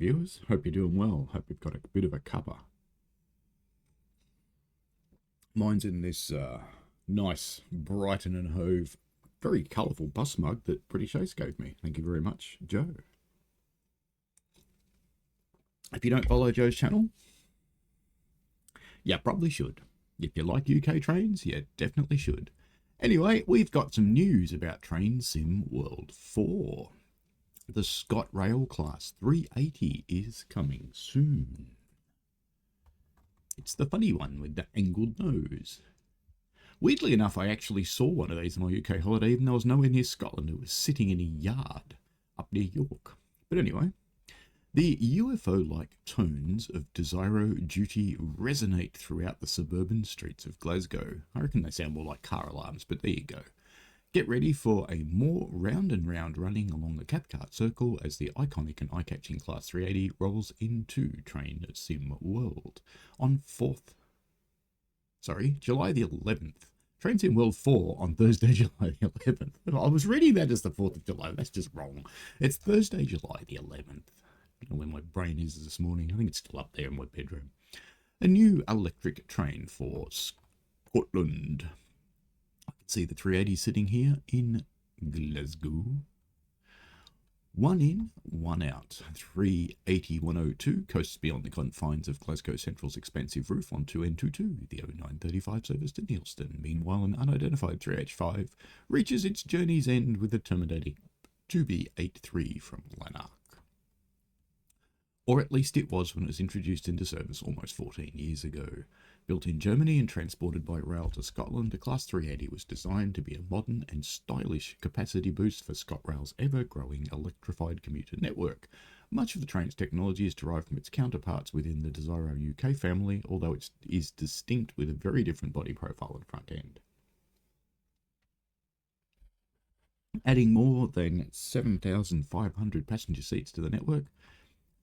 viewers. Hope you're doing well. Hope you've got a bit of a cuppa. Mine's in this nice Brighton and Hove, very colourful bus mug that British Ace gave me. Thank you very much, Joe. If you don't follow Joe's channel, you probably should. If you like UK trains, you definitely should. Anyway, we've got some news about Train Sim World 4. The Scotrail Class 380 is coming soon. It's the funny one with the angled nose. Weirdly enough, I actually saw one of these on my UK holiday, even though I was nowhere near Scotland. It was sitting in a yard up near York. But anyway, the UFO-like tones of Desiro duty resonate throughout the suburban streets of Glasgow. I reckon they sound more like car alarms, but there you go. Get ready for a more round and round running along the Cathcart Circle as the iconic and eye-catching Class 380 rolls into Train Sim World on July the 11th. Train Sim World 4 on Thursday, July the 11th. I was reading that as the 4th of July. That's just wrong. It's Thursday, July the 11th. I don't know where my brain is this morning. I think it's still up there in my bedroom. A new electric train for Scotland. I can see the 380 sitting here in Glasgow. One in, one out. 380-102 coasts beyond the confines of Glasgow Central's expansive roof on 2N22, the 0935 service to Neilston. Meanwhile, an unidentified 3H5 reaches its journey's end with a terminating 2B83 from Lanark. Or at least it was when it was introduced into service almost 14 years ago. Built in Germany and transported by rail to Scotland, the Class 380 was designed to be a modern and stylish capacity boost for ScotRail's ever-growing electrified commuter network. Much of the train's technology is derived from its counterparts within the Desiro UK family, although it is distinct with a very different body profile and front end. Adding more than 7,500 passenger seats to the network,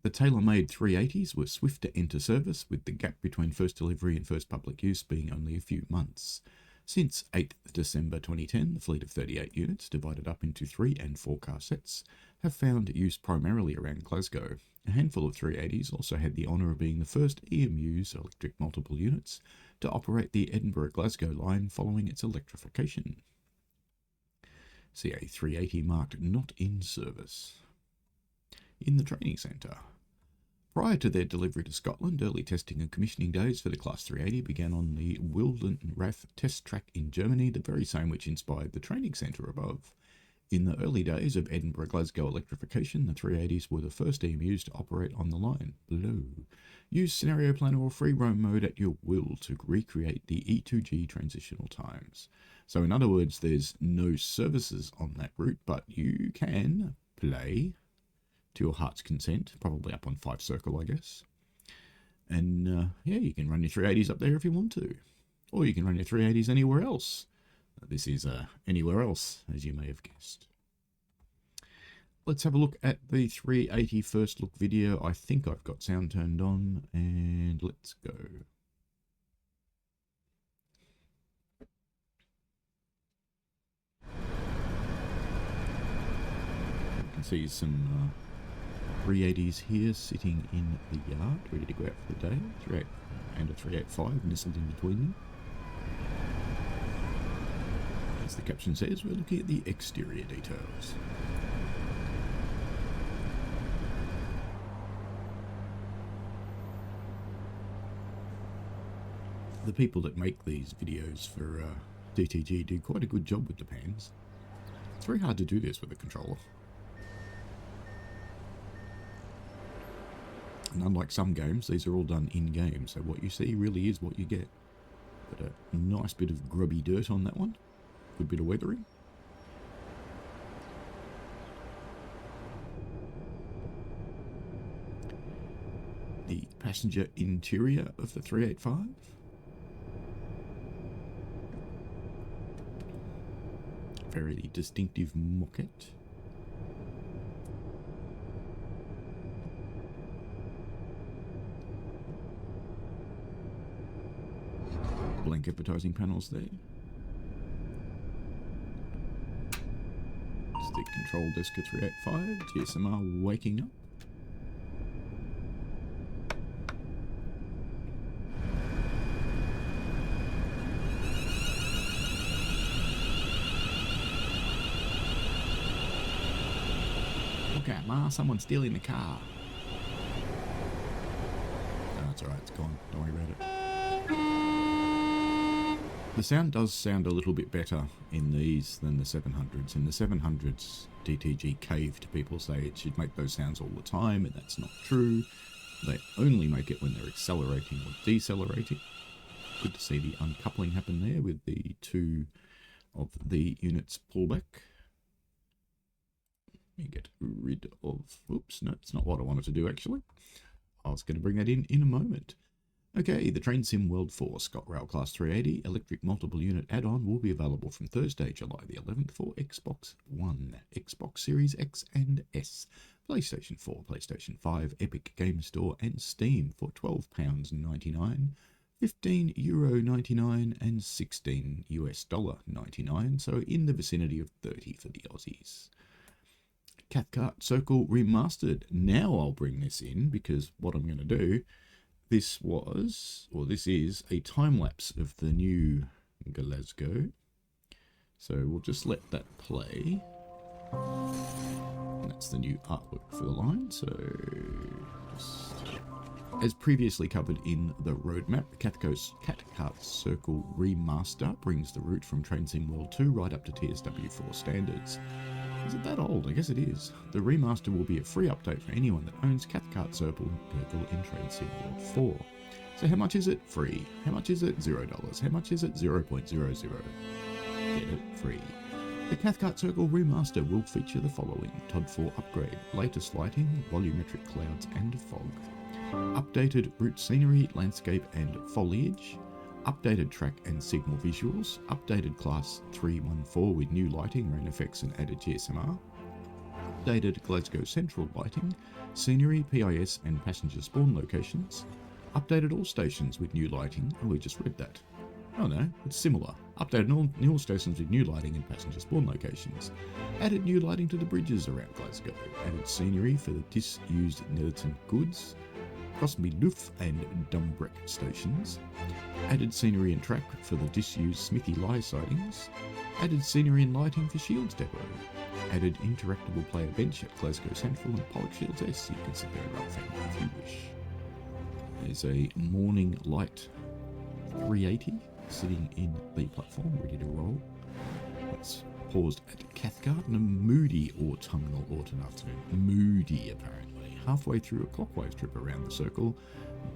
the tailor-made 380s were swift to enter service, with the gap between first delivery and first public use being only a few months. Since 8th December 2010, the fleet of 38 units, divided up into 3 and 4 car sets, have found use primarily around Glasgow. A handful of 380s also had the honour of being the first EMU's electric multiple units to operate the Edinburgh-Glasgow line following its electrification. CA 380 marked not in service. In the training centre. Prior to their delivery to Scotland, early testing and commissioning days for the Class 380 began on the Wildenrath test track in Germany, the very same which inspired the training centre above. In the early days of Edinburgh-Glasgow electrification, the 380s were the first EMUs to operate on the line below. Use scenario planner or free roam mode at your will to recreate the E2G transitional times. So in other words, there's no services on that route, but you can play to your heart's consent, probably up on 5 Circle, I guess. And yeah, you can run your 380s up there if you want to. Or you can run your 380s anywhere else. This is anywhere else, as you may have guessed. Let's have a look at the 380 first look video. I think I've got sound turned on, and let's go. You can see some 380s here sitting in the yard, ready to go out for the day. 38 and a 385 nestled in between them. As the caption says, we're looking at the exterior details. The people that make these videos for DTG do quite a good job with the pans. It's very hard to do this with a controller. And unlike some games, these are all done in-game, so what you see really is what you get. But a nice bit of grubby dirt on that one. Good bit of weathering. The passenger interior of the 385. Very distinctive moquette. Blank advertising panels there. Stick control desk at 385, GSMR waking up. Look out, Ma, someone's stealing the car. Oh, that's alright, it's gone. Don't worry about it. The sound does sound a little bit better in these than the 700s. In the 700s, DTG caved. People say it should make those sounds all the time, and that's not true. They only make it when they're accelerating or decelerating. Good to see the uncoupling happen there with the two of the units pullback. You get rid of... Oops, no, it's not what I wanted to do, actually. I was going to bring that in a moment. Okay, the Train Sim World 4 Scotrail Class 380 electric multiple unit add-on will be available from Thursday, July the 11th for Xbox One, Xbox Series X and S, PlayStation 4, PlayStation 5, Epic Game Store and Steam for £12.99, €15.99 and $16 so in the vicinity of 30 for the Aussies. Cathcart Circle Remastered. Now I'll bring this in because what I'm going to do, this is a time-lapse of the new Glasgow. So we'll just let that play. And that's the new artwork for the line. So, as previously covered in the roadmap, the Cathcart Circle Remaster brings the route from Train Sim World 2 right up to TSW 4 standards. Is it that old? I guess it is. The remaster will be a free update for anyone that owns Cathcart Circle in Train Sim World 4. So how much is it? Free. How much is it? $0. How much is it? 0.00. Get it free. The Cathcart Circle Remaster will feature the following: TOD 4 upgrade, latest lighting, volumetric clouds and fog, updated route scenery, landscape and foliage, updated track and signal visuals, updated class 314 with new lighting, rain effects and added GSMR, updated Glasgow Central lighting, scenery, PIS and passenger spawn locations, updated all stations with new lighting. Oh, we just read that. Oh no, it's similar. Updated all stations with new lighting and passenger spawn locations. Added new lighting to the bridges around Glasgow. Added scenery for the disused Netherton Goods, Crosby Loof and Dumbreck stations. Added scenery and track for the disused Smithy Lie sidings. Added scenery and lighting for Shields Depot. Added interactable player bench at Glasgow Central and Pollock Shields S. You can sit there and run thing if you wish. There's a Morning Light 380 sitting in the platform, ready to roll. It's paused at Cathcart and a moody autumnal afternoon. Moody, apparently. Halfway through a clockwise trip around the circle.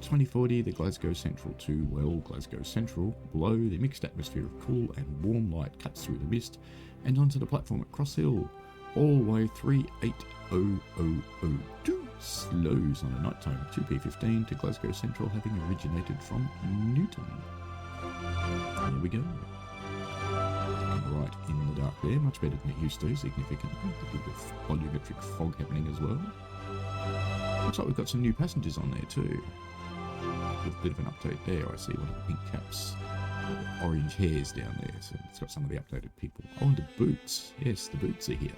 2040, the Glasgow Central to, well, Glasgow Central. Below, the mixed atmosphere of cool and warm light cuts through the mist and onto the platform at Cross Hill. All the way 380002 slows on a nighttime 2p15 to Glasgow Central, having originated from Newton. There we go. Right in the dark there, much better than it used to, significantly. A bit of volumetric fog happening as well. Looks like we've got some new passengers on there too. With a bit of an update there. I see one of the pink caps, orange hairs down there, so it's got some of the updated people. Oh, and the boots. Yes, the boots are here.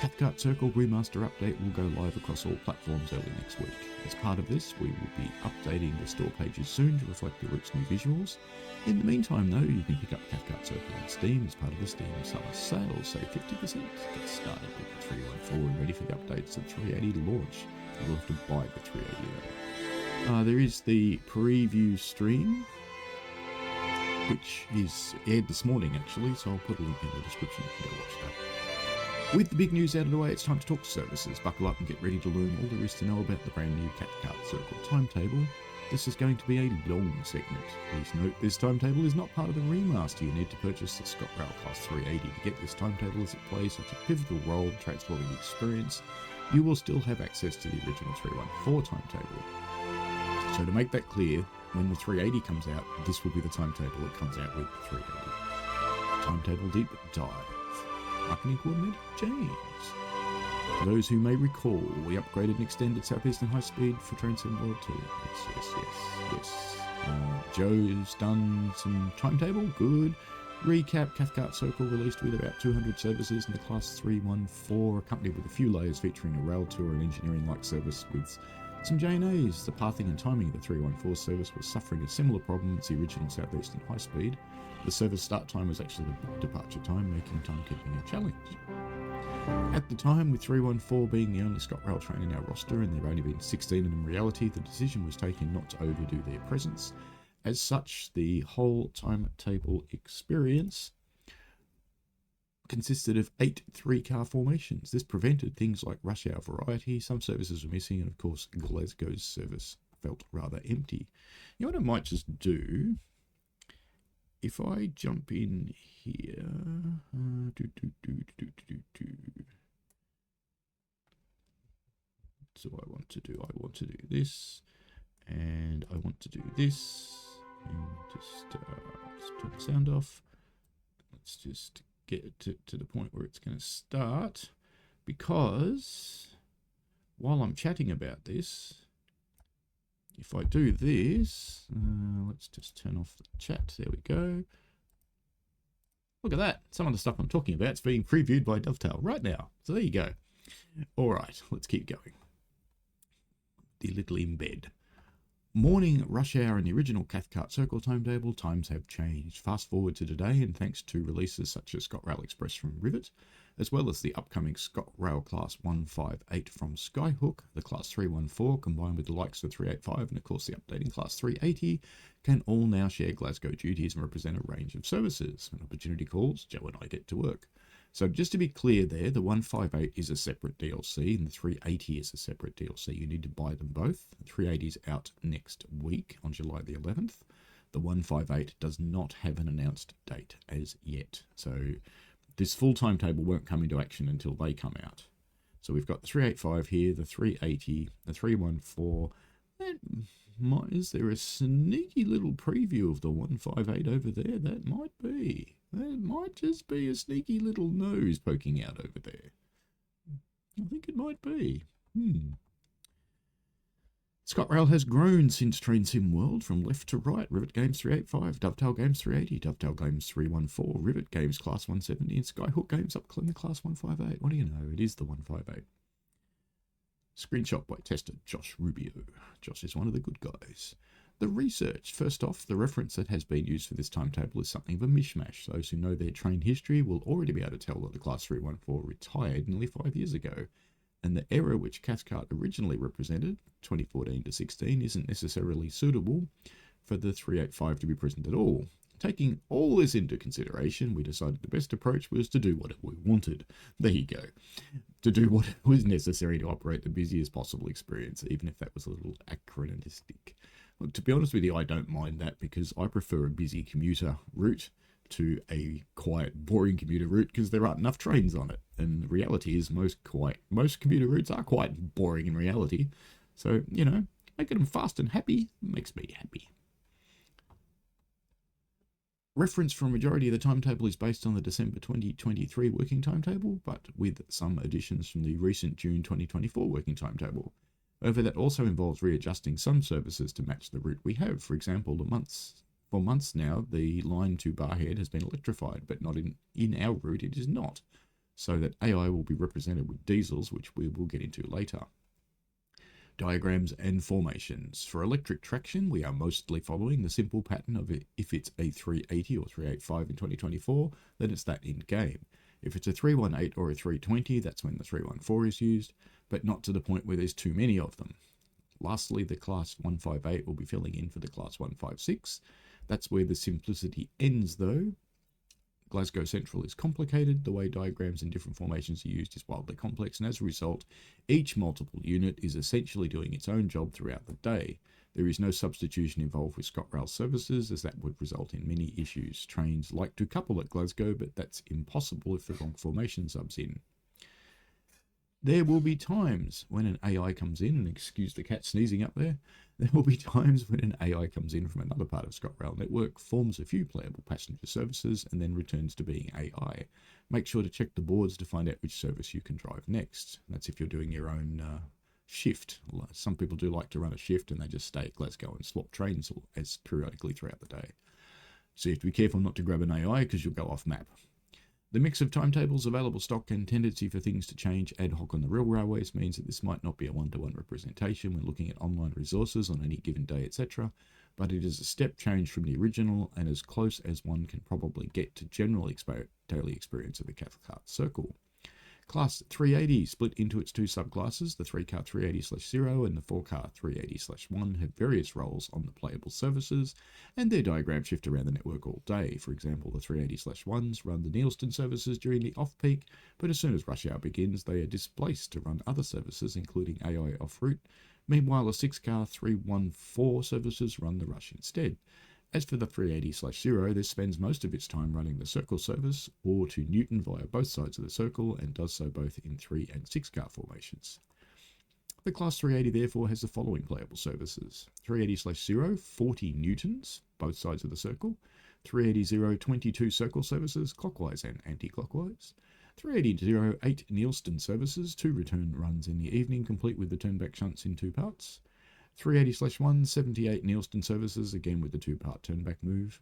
Cathcart Circle Remaster update will go live across all platforms early next week. As part of this, we will be updating the store pages soon to reflect the route's new visuals. In the meantime, though, you can pick up Cathcart Circle on Steam as part of the Steam Summer Sale, save 50%. Get started with the 314 and ready for the updates of 380 to launch. You will have to buy the 380 though. There is the preview stream, which is aired this morning actually, so I'll put a link in the description if you can go watch that. With the big news out of the way, it's time to talk services. Buckle up and get ready to learn all there is to know about the brand new Cathcart Circle timetable. This is going to be a long segment. Please note this timetable is not part of the remaster. You need to purchase the Scotrail Class 380 to get this timetable, as it plays such a pivotal role in transforming the experience. You will still have access to the original 314 timetable. So to make that clear, when the 380 comes out, this will be the timetable that comes out with the 380. Timetable deep dive. Marketing Coordinator James. For those who may recall, we upgraded and extended Southeastern High Speed for Train Sim World 2. Yes. Joe's done some timetable, good. Recap, Cathcart Circle released with about 200 services in the Class 314, accompanied with a few layers featuring a rail tour and engineering-like service with Some J&As. The pathing and timing of the 314 service was suffering a similar problem as the original Southeastern High Speed. The service start time was actually the book departure time, making timekeeping a challenge. At the time, with 314 being the only Scotrail train in our roster and there only been 16 of them in reality, the decision was taken not to overdo their presence. As such, the whole timetable experience consisted of 8 3-car formations. This prevented things like rush hour variety, some services were missing, and of course Glasgow's service felt rather empty. You know what I might just do? If I jump in here, so I want to do this, and I want to do this, and just turn the sound off. Let's just get it to the point where it's going to start, because while I'm chatting about this, if I do this, let's just turn off the chat. There we go. Look at that. Some of the stuff I'm talking about is being previewed by Dovetail right now. So there you go. All right, let's keep going. The little embed. Morning rush hour in the original Cathcart Circle timetable, times have changed. Fast forward to today, and thanks to releases such as Scotrail Express from Rivet, as well as the upcoming Scotrail Class 158 from Skyhook, the Class 314, combined with the likes of 385 and of course the updating Class 380, can all now share Glasgow duties and represent a range of services. When opportunity calls, Joe and I get to work. So just to be clear there, the 158 is a separate DLC and the 380 is a separate DLC. You need to buy them both. The 380 is out next week on July the 11th. The 158 does not have an announced date as yet. So this full timetable won't come into action until they come out. So we've got the 385 here, the 380, the 314. Is there a sneaky little preview of the 158 over there? That might be. There might just be a sneaky little nose poking out over there. I think it might be. Scotrail has grown since Train Sim World from left to right. Rivet Games 385, Dovetail Games 380, Dovetail Games 314, Rivet Games Class 170, and Skyhook Games up in the Class 158. What do you know? It is the 158. Screenshot by tester Josh Rubio. Josh is one of the good guys. The research. First off, the reference that has been used for this timetable is something of a mishmash. Those who know their train history will already be able to tell that the Class 314 retired nearly 5 years ago, and the era which Cathcart originally represented, 2014 to 16, isn't necessarily suitable for the 385 to be present at all. Taking all this into consideration, we decided the best approach was to do what we wanted. There you go. To do what was necessary to operate the busiest possible experience, even if that was a little anachronistic. Look, to be honest with you, I don't mind that because I prefer a busy commuter route to a quiet, boring commuter route because there aren't enough trains on it. And the reality is most commuter routes are quite boring in reality. So, you know, making them fast and happy makes me happy. Reference for a majority of the timetable is based on the December 2023 working timetable, but with some additions from the recent June 2024 working timetable. However, that also involves readjusting some services to match the route we have. For example, for months now, the line to Barhead has been electrified, but not in our route it is not. So that AI will be represented with diesels, which we will get into later. Diagrams and formations. For electric traction, we are mostly following the simple pattern of if it's a 380 or 385 in 2024, then it's that in game. If it's a 318 or a 320, that's when the 314 is used, but not to the point where there's too many of them. Lastly, the Class 158 will be filling in for the Class 156. That's where the simplicity ends though. Glasgow Central is complicated, the way diagrams and different formations are used is wildly complex, and as a result, each multiple unit is essentially doing its own job throughout the day. There is no substitution involved with Scotrail services, as that would result in many issues. Trains like to couple at Glasgow, but that's impossible if the wrong formation subs in. There will be times when an AI comes in, and excuse the cat sneezing up there, there will be times when an AI comes in from another part of Scotrail network, forms a few playable passenger services, and then returns to being AI. Make sure to check the boards to find out which service you can drive next. That's if you're doing your own shift. Some people do like to run a shift and they just stay at Glasgow and swap trains as periodically throughout the day. So you have to be careful not to grab an AI because you'll go off map. The mix of timetables, available stock, and tendency for things to change ad hoc on the real railways means that this might not be a one-to-one representation when looking at online resources on any given day, etc., but it is a step change from the original and as close as one can probably get to general daily experience of the Cathcart Circle. Class 380 split into its two subclasses. The 3-car 380/0 and the 4-car 380/1 have various roles on the playable services, and their diagrams shift around the network all day. For example, the 380/1s run the Neilston services during the off-peak, but as soon as rush hour begins, they are displaced to run other services, including AI off-route. Meanwhile, the 6-car 314 services run the rush instead. As for the 380/0, this spends most of its time running the Circle service or to Newton via both sides of the Circle, and does so both in 3 and 6-car formations. The Class 380 therefore has the following playable services: 380/0, 40 Newtons, both sides of the Circle; 380/0, 22 Circle services, clockwise and anti-clockwise; 380/0, 8 Neilston services, 2 return runs in the evening, complete with the turnback shunts in 2 parts; 380/1, 78 Neilston services, again with the 2-part turnback move;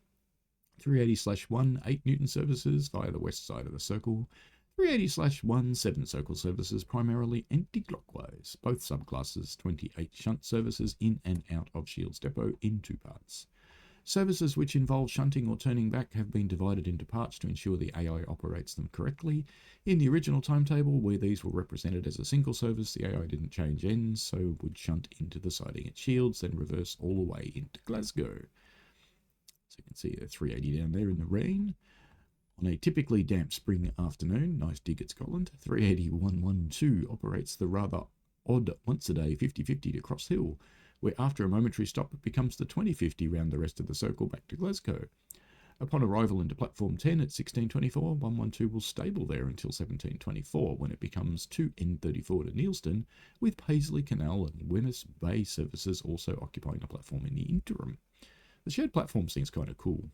380/1, 8 Newton services via the west side of the Circle; 380/1, 7 Circle services, primarily anti-clockwise, both subclasses, 28 shunt services in and out of Shields Depot in 2 parts. Services which involve shunting or turning back have been divided into parts to ensure the AI operates them correctly. In the original timetable, where these were represented as a single service, the AI didn't change ends, so would shunt into the siding at Shields, then reverse all the way into Glasgow. So you can see a 380 down there in the rain. On a typically damp spring afternoon, nice dig at Scotland, 380/112 operates the rather odd once-a-day 50/50 to Cross Hill, where after a momentary stop it becomes the 20/50 round the rest of the Circle back to Glasgow. Upon arrival into platform 10 at 16:24, 112 will stable there until 17:24, when it becomes 2N34 to Neilston, with Paisley Canal and Wemyss Bay services also occupying the platform in the interim. The shared platform seems kind of cool.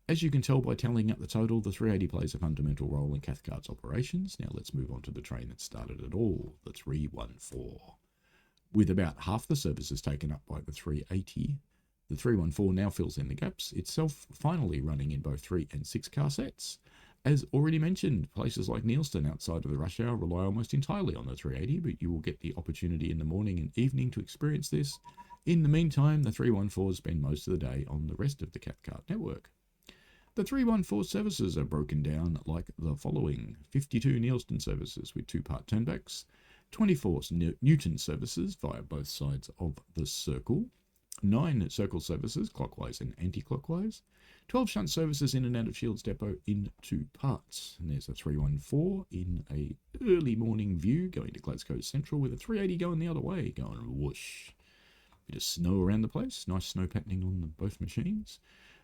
As you can tell by tallying up the total, the 380 plays a fundamental role in Cathcart's operations. Now let's move on to the train that started it all, the 314. With about half the services taken up by the 380, the 314 now fills in the gaps, itself finally running in both 3 and 6-car sets. As already mentioned, places like Neilston outside of the rush hour rely almost entirely on the 380, but you will get the opportunity in the morning and evening to experience this. In the meantime, the 314s spend most of the day on the rest of the Cathcart network. The 314 services are broken down like the following: 52 Neilston services with 2-part turnbacks, 24 Newton services via both sides of the Circle, 9 Circle services clockwise and anti-clockwise, 12 shunt services in and out of Shields Depot in 2 parts. And there's a 314 in a early morning view going to Glasgow Central, with a 380 going the other way, going whoosh. Bit of snow around the place, nice snow patterning on both machines.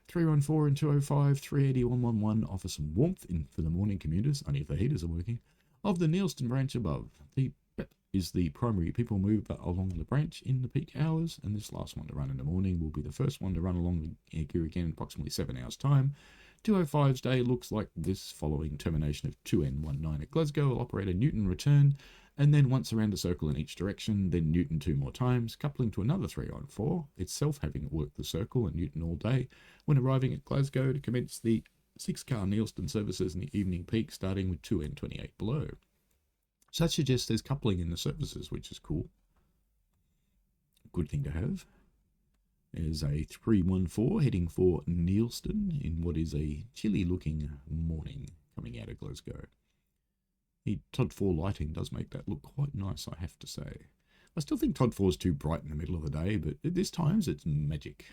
314 and 205, 380/111 offer some warmth for the morning commuters, only if the heaters are working, of the Neilston branch above. The PEP is the primary people mover along the branch in the peak hours, and this last one to run in the morning will be the first one to run along here again in approximately 7 hours' time. 205's day looks like this following termination of 2N19 at Glasgow. Will operate a Newton return, and then once around the Circle in each direction, then Newton 2 more times, coupling to another 314, itself having worked the Circle and Newton all day, when arriving at Glasgow to commence the 6-car Neilston services in the evening peak, starting with 2N28 below. So that suggests there's coupling in the services, which is cool. Good thing to have. There's a 314 heading for Neilston in what is a chilly-looking morning coming out of Glasgow. The Todd 4 lighting does make that look quite nice, I have to say. I still think Todd 4 is too bright in the middle of the day, but at this times it's magic.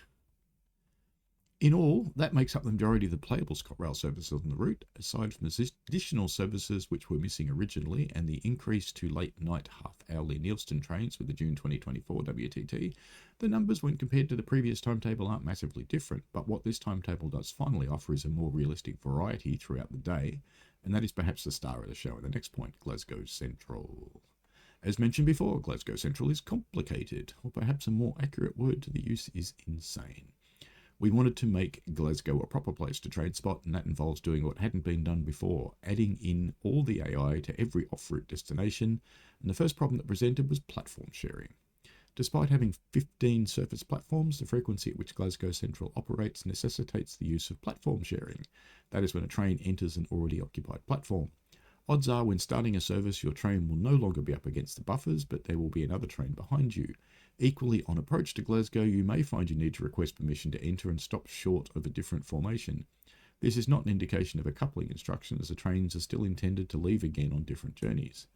In all, that makes up the majority of the playable Scotrail services on the route, aside from the additional services which were missing originally and the increase to late-night half-hourly Neilston trains with the June 2024 WTT. The numbers when compared to the previous timetable aren't massively different, but what this timetable does finally offer is a more realistic variety throughout the day, and that is perhaps the star of the show at the next point, Glasgow Central. As mentioned before, Glasgow Central is complicated, or perhaps a more accurate word to the use is insane. We wanted to make Glasgow a proper place to trade spot, and that involves doing what hadn't been done before, adding in all the AI to every off-route destination, and the first problem that presented was platform sharing. Despite having 15 surface platforms, the frequency at which Glasgow Central operates necessitates the use of platform sharing. That is when a train enters an already occupied platform. Odds are when starting a service, your train will no longer be up against the buffers, but there will be another train behind you. Equally, on approach to Glasgow, you may find you need to request permission to enter and stop short of a different formation. This is not an indication of a coupling instruction, as the trains are still intended to leave again on different journeys.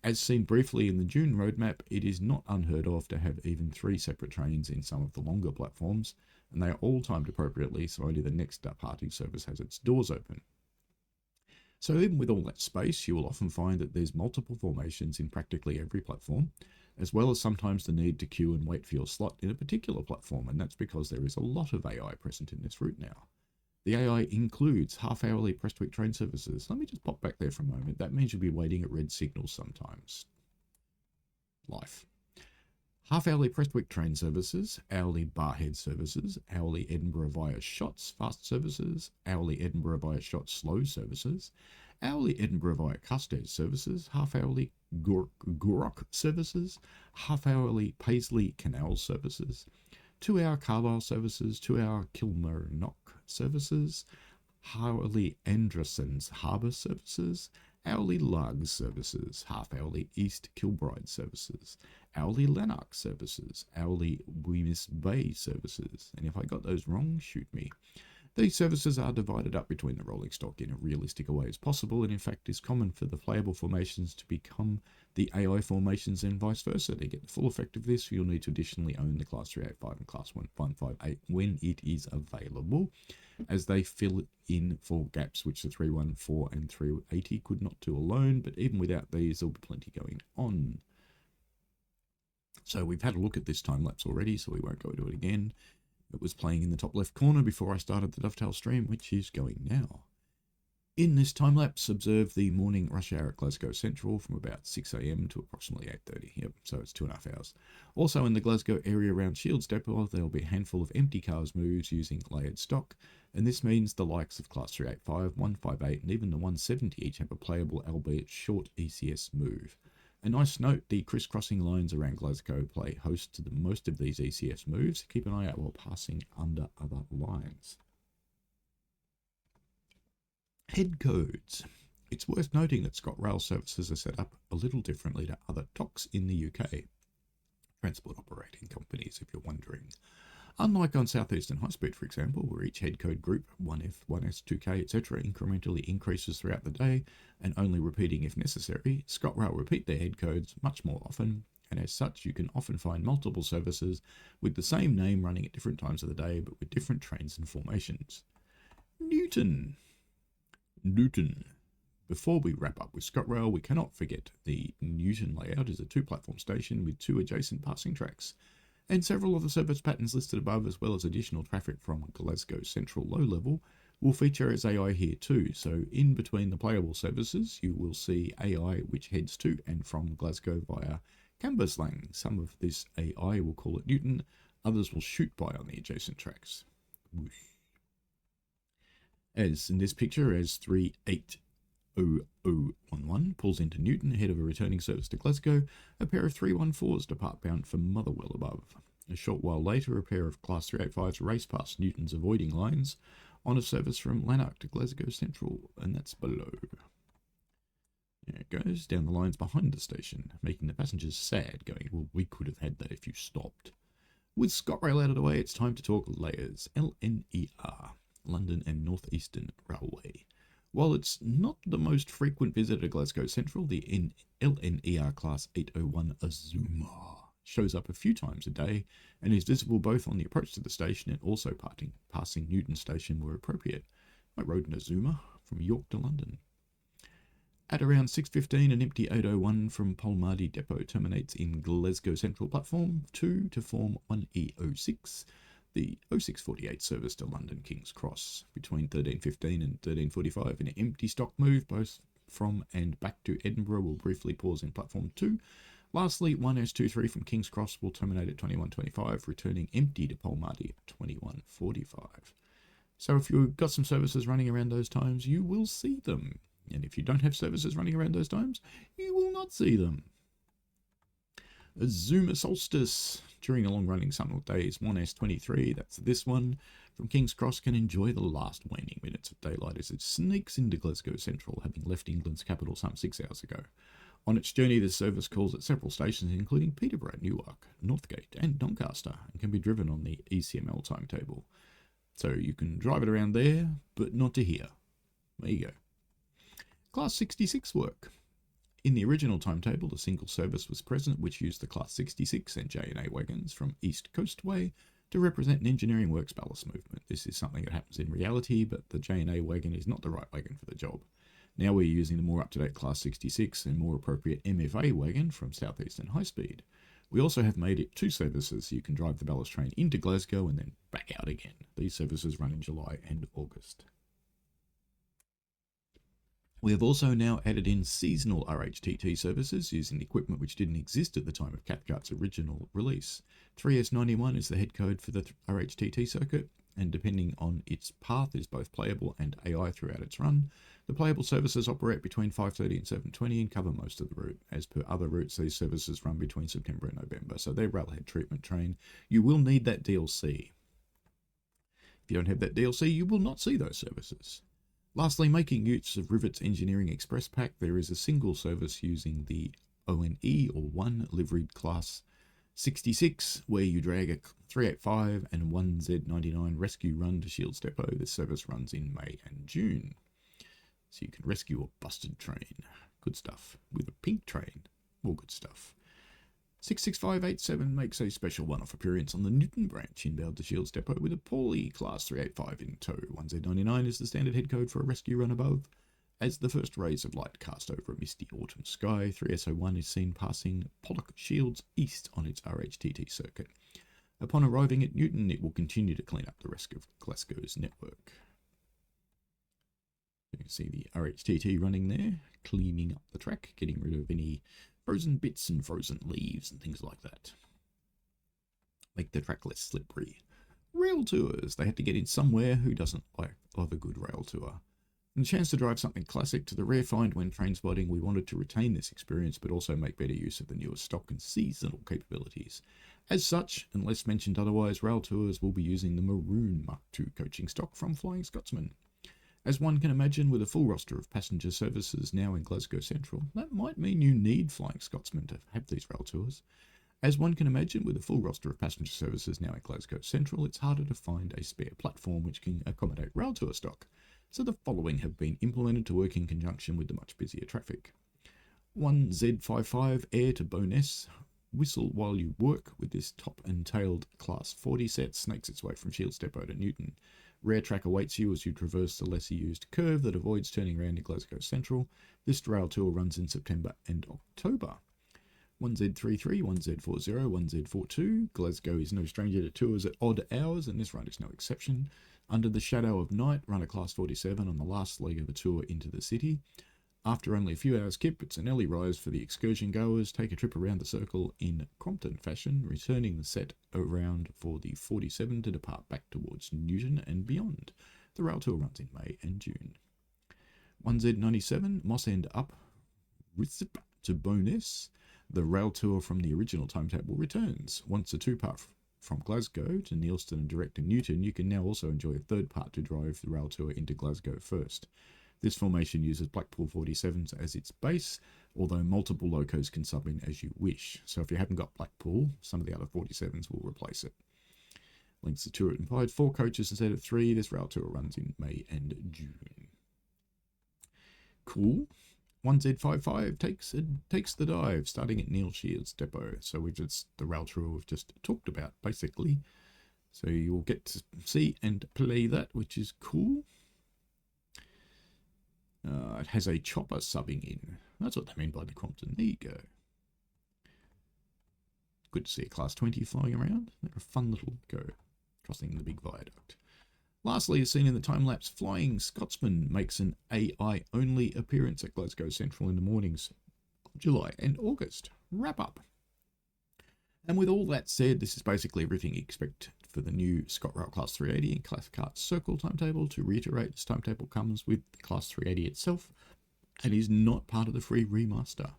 As seen briefly in the June roadmap, it is not unheard of to have even 3 separate trains in some of the longer platforms, and they are all timed appropriately, so only the next departing service has its doors open. So even with all that space, you will often find that there's multiple formations in practically every platform, as well as sometimes the need to queue and wait for your slot in a particular platform, and that's because there is a lot of AI present in this route now. The AI includes half-hourly Prestwick train services. Let me just pop back there for a moment. That means you'll be waiting at red signals sometimes. Life. Half-hourly Prestwick train services, hourly Barhead services, hourly Edinburgh via Shotts fast services, hourly Edinburgh via Shotts slow services, hourly Edinburgh via Custard services, half-hourly Gourock services, half-hourly Paisley Canal services, 2-hour Carlisle services, 2-hour Kilmarnock services, hourly Anderson's Harbour services, hourly Largs services, half-hourly East Kilbride services, hourly Lanark services, hourly Wemyss Bay services, and if I got those wrong, shoot me. These services are divided up between the rolling stock in a realistic a way as possible, and in fact is common for the playable formations to become the AI formations and vice versa. To get the full effect of this, you'll need to additionally own the Class 385 and Class 158 when it is available, as they fill in for gaps which the 314 and 380 could not do alone, but even without these, there'll be plenty going on. So we've had a look at this time lapse already, so we won't go into it again. It was playing in the top left corner before I started the Dovetail stream, which is going now. In this time lapse, observe the morning rush hour at Glasgow Central from about 6 AM to approximately 8:30. Yep, so it's 2.5 hours. Also in the Glasgow area around Shields Depot, there will be a handful of empty cars moves using layered stock, and this means the likes of Class 385, 158, and even the 170 each have a playable, albeit short ECS move. A nice note, the crisscrossing lines around Glasgow play host to most of these ECS moves. Keep an eye out while passing under other lines. Head codes. It's worth noting that Scotrail services are set up a little differently to other TOCs in the UK. Transport operating companies, if you're wondering. Unlike on South Eastern High Speed, for example, where each head code group, 1F, 1S, 2K, etc., incrementally increases throughout the day and only repeating if necessary, Scotrail repeat their head codes much more often, and as such you can often find multiple services with the same name running at different times of the day but with different trains and formations. Newton. Before we wrap up with Scotrail, we cannot forget the Newton layout is a 2-platform station with 2 adjacent passing tracks, and several of the service patterns listed above, as well as additional traffic from Glasgow Central low level, will feature as AI here too. So in between the playable services, you will see AI which heads to and from Glasgow via Cambuslang. Some of this AI will call it Newton, others will shoot by on the adjacent tracks. Whoosh. As in this picture, as 38011 pulls into Newton ahead of a returning service to Glasgow, a pair of 314s depart bound for Motherwell above. A short while later, a pair of Class 385s race past Newton's avoiding lines on a service from Lanark to Glasgow Central, and that's below. There it goes, down the lines behind the station, making the passengers sad, going, well, we could have had that if you stopped. With Scotrail out of the way, it's time to talk layers. LNER, London and North Eastern Railway. While it's not the most frequent visitor to Glasgow Central, the LNER Class 801 Azuma shows up a few times a day and is visible both on the approach to the station and also passing Newton Station where appropriate. I rode an Azuma from York to London. At around 6:15, an empty 801 from Polmardy Depot terminates in Glasgow Central Platform 2 to form 1E06, the 0648 service to London King's Cross. Between 13:15 and 13:45, an empty stock move both from and back to Edinburgh will briefly pause in Platform 2. Lastly, 1S23 from King's Cross will terminate at 21:25, returning empty to Polmardy at 21:45. So if you've got some services running around those times, you will see them. And if you don't have services running around those times, you will not see them. A Zoomer Solstice. During the long-running summer days, 1S23, that's this one, from King's Cross can enjoy the last waning minutes of daylight as it sneaks into Glasgow Central, having left England's capital some 6 hours ago. On its journey, the service calls at several stations, including Peterborough, Newark, Northgate, and Doncaster, and can be driven on the ECML timetable. So you can drive it around there, but not to here. There you go. Class 66 work. In the original timetable, a single service was present which used the Class 66 and J&A wagons from East Coast Way to represent an engineering works ballast movement. This is something that happens in reality, but the J&A wagon is not the right wagon for the job. Now we're using the more up-to-date Class 66 and more appropriate MFA wagon from South Eastern High Speed. We also have made it 2 services so you can drive the ballast train into Glasgow and then back out again. These services run in July and August. We have also now added in seasonal RHTT services using equipment which didn't exist at the time of Cathcart's original release. 3S91 is the head code for the RHTT circuit, and depending on its path is both playable and AI throughout its run. The playable services operate between 5:30 and 7:20 and cover most of the route. As per other routes, these services run between September and November, so they're railhead treatment train. You will need that DLC. If you don't have that DLC, you will not see those services. Lastly, making use of Rivet's Engineering Express Pack, there is a single service using the ONE or 1 liveried Class 66, where you drag a 385 and 1Z99 rescue run to Shields Depot. This service runs in May and June. So you can rescue a busted train. Good stuff. With a pink train. More good stuff. 66587 makes a special one-off appearance on the Newton branch inbound to Shields Depot with a Pauly Class 385 in tow. 1Z99 is the standard head code for a rescue run above. As the first rays of light cast over a misty autumn sky, 3S01 is seen passing Pollock Shields east on its RHTT circuit. Upon arriving at Newton, it will continue to clean up the rest of Glasgow's network. You can see the RHTT running there, cleaning up the track, getting rid of any frozen bits and frozen leaves and things like that. Make the track less slippery. Rail tours. They had to get in somewhere. Who doesn't love a good rail tour? And the chance to drive something classic. To the rare find when train spotting, we wanted to retain this experience but also make better use of the newest stock and seasonal capabilities. As such, unless mentioned otherwise, rail tours will be using the Maroon Mark II coaching stock from Flying Scotsman. As one can imagine, with a full roster of passenger services now in Glasgow Central, that might mean you need Flying Scotsman to have these rail tours. As one can imagine, with a full roster of passenger services now in Glasgow Central, it's harder to find a spare platform which can accommodate rail tour stock. So the following have been implemented to work in conjunction with the much busier traffic. 1Z55 Air to Bowness. Whistle while you work with this top and tailed Class 40 set snakes its way from Shields Depot to Newton. Rare track awaits you as you traverse the lesser used curve that avoids turning around in Glasgow Central. This rail tour runs in September and October. 1Z33, 1Z40, 1Z42. Glasgow is no stranger to tours at odd hours, and this run is no exception. Under the Shadow of Night, run a Class 47 on the last leg of a tour into the city. After only a few hours kip, it's an early rise for the excursion goers. Take a trip around the circle in Crompton fashion, returning the set around for the 47 to depart back towards Newton and beyond. The rail tour runs in May and June. 1Z97, Moss End up Rithip to Bowness. The rail tour from the original timetable returns. Once a two-part from Glasgow to Neilston and direct to Newton, you can now also enjoy a third part to drive the rail tour into Glasgow first. This formation uses Blackpool 47s as its base, although multiple locos can sub in as you wish. So if you haven't got Blackpool, some of the other 47s will replace it. Links the tour implied 4 coaches instead of 3. This rail tour runs in May and June. Cool. 1Z55 takes the dive, starting at Neil Shields Depot. So the rail tour we've just talked about, basically. So you'll get to see and play that, which is cool. It has a chopper subbing in. That's what they mean by the Crompton. There you go. Good to see a Class 20 flying around. They're a fun little go, crossing the big viaduct. Lastly, as seen in the time-lapse, Flying Scotsman makes an AI-only appearance at Glasgow Central in the mornings, July and August. Wrap up. And with all that said, this is basically everything you expect for the new Scotrail Class 380 and Cathcart Circle timetable. To reiterate, this timetable comes with the Class 380 itself and is not part of the free remaster.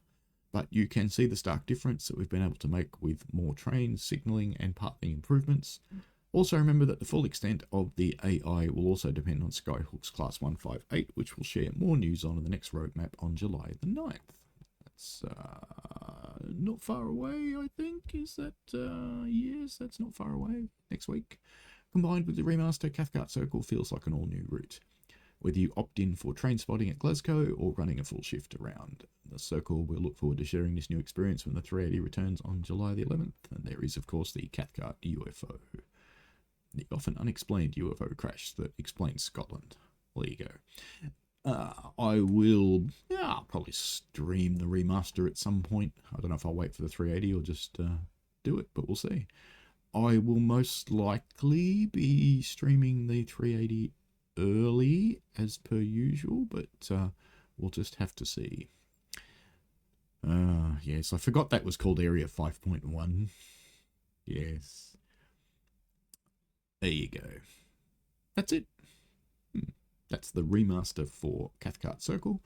but you can see the stark difference that we've been able to make with more trains, signalling, and partly improvements. Also remember that the full extent of the AI will also depend on Skyhook's Class 158, which we'll share more news on in the next roadmap on July the 9th. That's not far away, I think. Is that, yes, that's not far away. Next week. Combined with the remaster, Cathcart Circle feels like an all-new route. Whether you opt in for train spotting at Glasgow or running a full shift around the Circle, we'll look forward to sharing this new experience when the 380 returns on July the 11th. And there is, of course, the Cathcart UFO. The often unexplained UFO crash that explains Scotland. There you go. I will I'll probably stream the remaster at some point. I don't know if I'll wait for the 380 or just do it, but we'll see. I will most likely be streaming the 380 early as per usual, but we'll just have to see. Yes, I forgot that was called Area 5.1. Yes. There you go. That's it. That's the remaster for Cathcart Circle.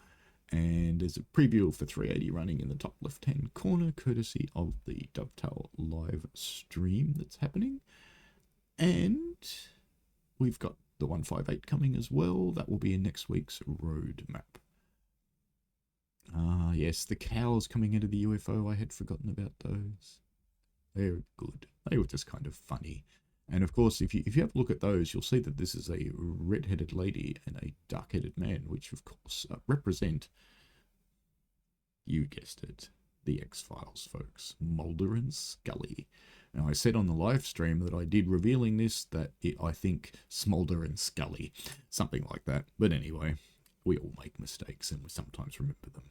And there's a preview for 380 running in the top left-hand corner, courtesy of the Dovetail live stream that's happening. And we've got the 158 coming as well. That will be in next week's road map. Yes, the cows coming into the UFO. I had forgotten about those. They're good. They were just kind of funny. And of course, if you have a look at those, you'll see that this is a red-headed lady and a dark-headed man, which of course represent, you guessed it, the X-Files, folks, Mulder and Scully. Now, I said on the live stream that I did revealing this, that I think Smolder and Scully, something like that. But anyway, we all make mistakes and we sometimes remember them.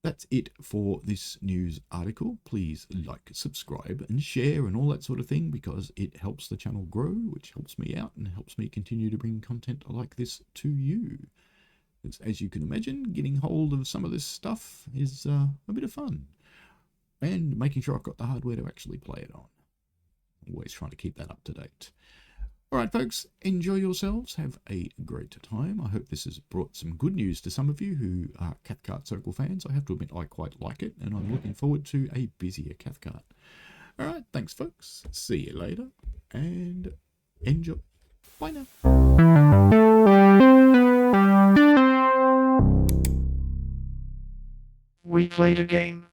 That's it for this news article. Please like, subscribe, and share and all that sort of thing, because it helps the channel grow, which helps me out and helps me continue to bring content like this to you. As you can imagine, getting hold of some of this stuff is a bit of fun. And making sure I've got the hardware to actually play it on. Always trying to keep that up to date. Alright folks, enjoy yourselves, have a great time. I hope this has brought some good news to some of you who are Cathcart Circle fans. I have to admit I quite like it, and I'm looking forward to a busier Cathcart. Alright, thanks folks, see you later, and enjoy. Bye now. We played a game.